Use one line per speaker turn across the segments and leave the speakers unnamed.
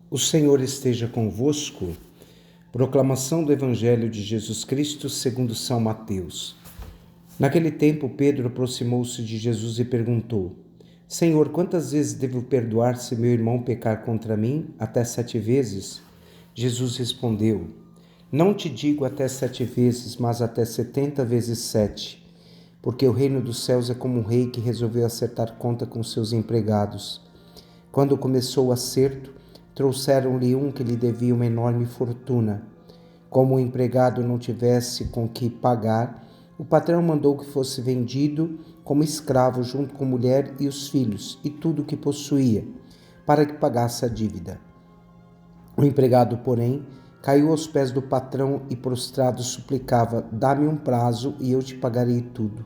O Senhor esteja convosco. Proclamação do Evangelho de Jesus Cristo segundo São Mateus. Naquele tempo, Pedro aproximou-se de Jesus e perguntou: Senhor, quantas vezes devo perdoar se meu irmão pecar contra mim? Até 7 vezes? Jesus respondeu: Não te digo até 7 vezes, mas até 70 vezes 7. Porque o reino dos céus é como um rei que resolveu acertar conta com seus empregados. Quando começou o acerto, trouxeram-lhe um que lhe devia uma enorme fortuna. Como o empregado não tivesse com que pagar, o patrão mandou que fosse vendido como escravo junto com a mulher e os filhos e tudo o que possuía, para que pagasse a dívida. O empregado, porém, caiu aos pés do patrão e prostrado suplicava: Dá-me um prazo e eu te pagarei tudo.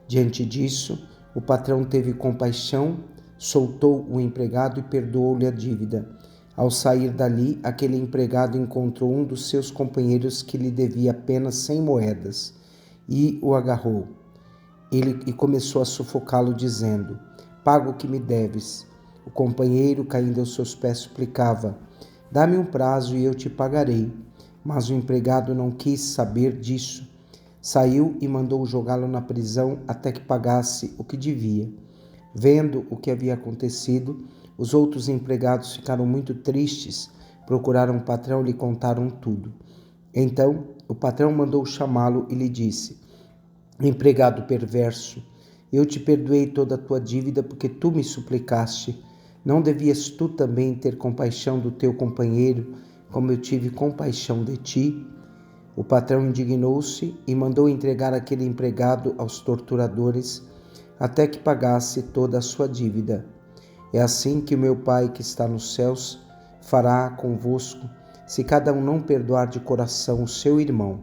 Diante disso, o patrão teve compaixão, soltou o empregado e perdoou-lhe a dívida. Ao sair dali, aquele empregado encontrou um dos seus companheiros que lhe devia apenas 100 moedas e o agarrou. Ele começou a sufocá-lo, dizendo: Paga o que me deves. O companheiro, caindo aos seus pés, suplicava: Dá-me um prazo e eu te pagarei. Mas o empregado não quis saber disso. Saiu e mandou jogá-lo na prisão até que pagasse o que devia. Vendo o que havia acontecido, os outros empregados ficaram muito tristes, procuraram o patrão e lhe contaram tudo. Então, o patrão mandou chamá-lo e lhe disse: Empregado perverso, eu te perdoei toda a tua dívida porque tu me suplicaste. Não devias tu também ter compaixão do teu companheiro, como eu tive compaixão de ti? O patrão indignou-se e mandou entregar aquele empregado aos torturadores até que pagasse toda a sua dívida. É assim que o meu Pai que está nos céus fará convosco, se cada um não perdoar de coração o seu irmão.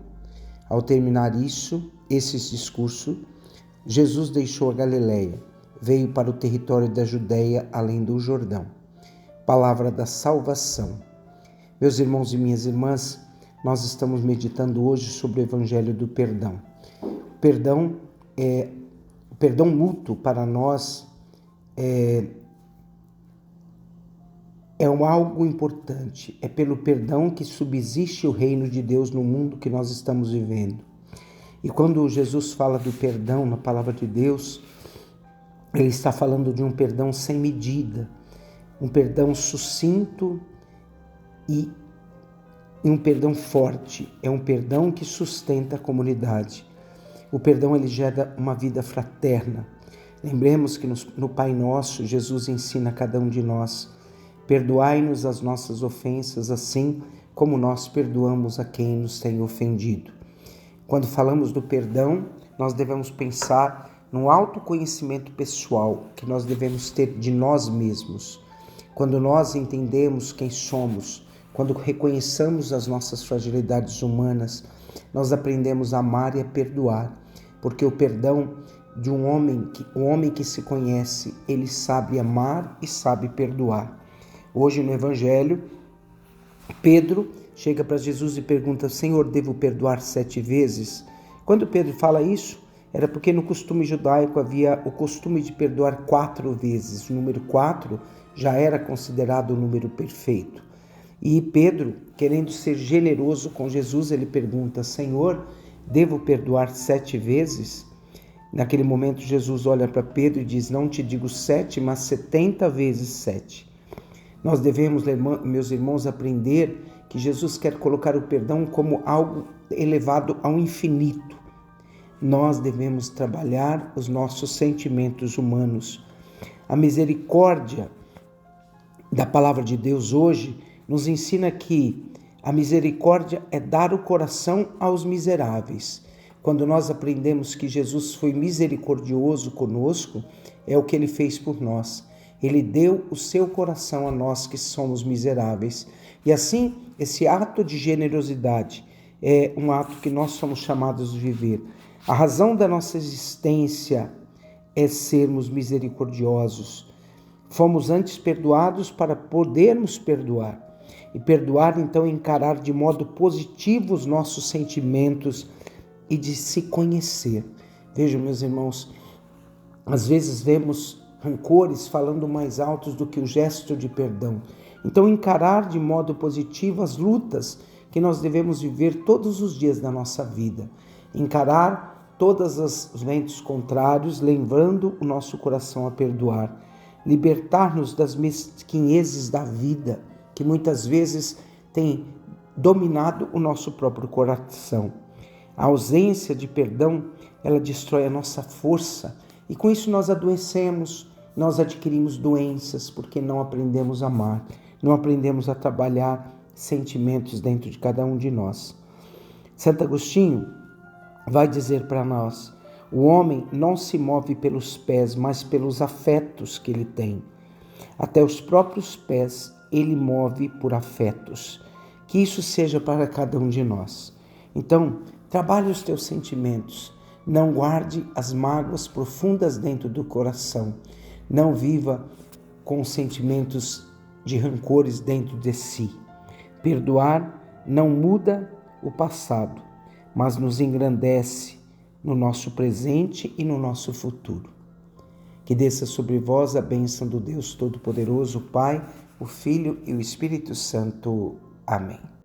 Ao terminar esses discursos, Jesus deixou a Galileia, veio para o território da Judeia, além do Jordão. Palavra da salvação. Meus irmãos e minhas irmãs, nós estamos meditando hoje sobre o Evangelho do Perdão. O perdão mútuo para nós é algo importante. É pelo perdão que subsiste o reino de Deus no mundo que nós estamos vivendo. E quando Jesus fala do perdão na palavra de Deus, ele está falando de um perdão sem medida, um perdão sucinto e um perdão forte. É um perdão que sustenta a comunidade. O perdão, ele gera uma vida fraterna. Lembremos que no Pai Nosso, Jesus ensina a cada um de nós: perdoai-nos as nossas ofensas, assim como nós perdoamos a quem nos tem ofendido. Quando falamos do perdão, nós devemos pensar no autoconhecimento pessoal que nós devemos ter de nós mesmos. Quando nós entendemos quem somos, quando reconheçamos as nossas fragilidades humanas, nós aprendemos a amar e a perdoar, porque o perdão de um homem que se conhece, ele sabe amar e sabe perdoar. Hoje no Evangelho, Pedro chega para Jesus e pergunta: Senhor, devo perdoar 7 vezes? Quando Pedro fala isso, era porque no costume judaico havia o costume de perdoar 4 vezes. O número 4 já era considerado o número perfeito. E Pedro, querendo ser generoso com Jesus, ele pergunta: Senhor, devo perdoar 7 vezes? Naquele momento, Jesus olha para Pedro e diz: Não te digo 7, mas 70 vezes 7. Nós devemos, meus irmãos, aprender que Jesus quer colocar o perdão como algo elevado ao infinito. Nós devemos trabalhar os nossos sentimentos humanos. A misericórdia da palavra de Deus hoje nos ensina que a misericórdia é dar o coração aos miseráveis. Quando nós aprendemos que Jesus foi misericordioso conosco, é o que ele fez por nós. Ele deu o seu coração a nós que somos miseráveis. E assim, esse ato de generosidade é um ato que nós somos chamados de viver. A razão da nossa existência é sermos misericordiosos. Fomos antes perdoados para podermos perdoar. E perdoar, então, é encarar de modo positivo os nossos sentimentos e de se conhecer. Vejam, meus irmãos, às vezes vemos rancores falando mais altos do que o gesto de perdão. Então, encarar de modo positivo as lutas que nós devemos viver todos os dias da nossa vida. Encarar todos os ventos contrários, lembrando o nosso coração a perdoar. Libertar-nos das mesquinhezes da vida, que muitas vezes tem dominado o nosso próprio coração. A ausência de perdão, ela destrói a nossa força e com isso nós adoecemos, nós adquirimos doenças porque não aprendemos a amar, não aprendemos a trabalhar sentimentos dentro de cada um de nós. Santo Agostinho vai dizer para nós: o homem não se move pelos pés, mas pelos afetos que ele tem. Até os próprios pés ele move por afetos. Que isso seja para cada um de nós. Então, trabalhe os teus sentimentos. Não guarde as mágoas profundas dentro do coração. Não viva com sentimentos de rancores dentro de si. Perdoar não muda o passado, mas nos engrandece no nosso presente e no nosso futuro. Que desça sobre vós a bênção do Deus Todo-Poderoso, o Pai, o Filho e o Espírito Santo. Amém.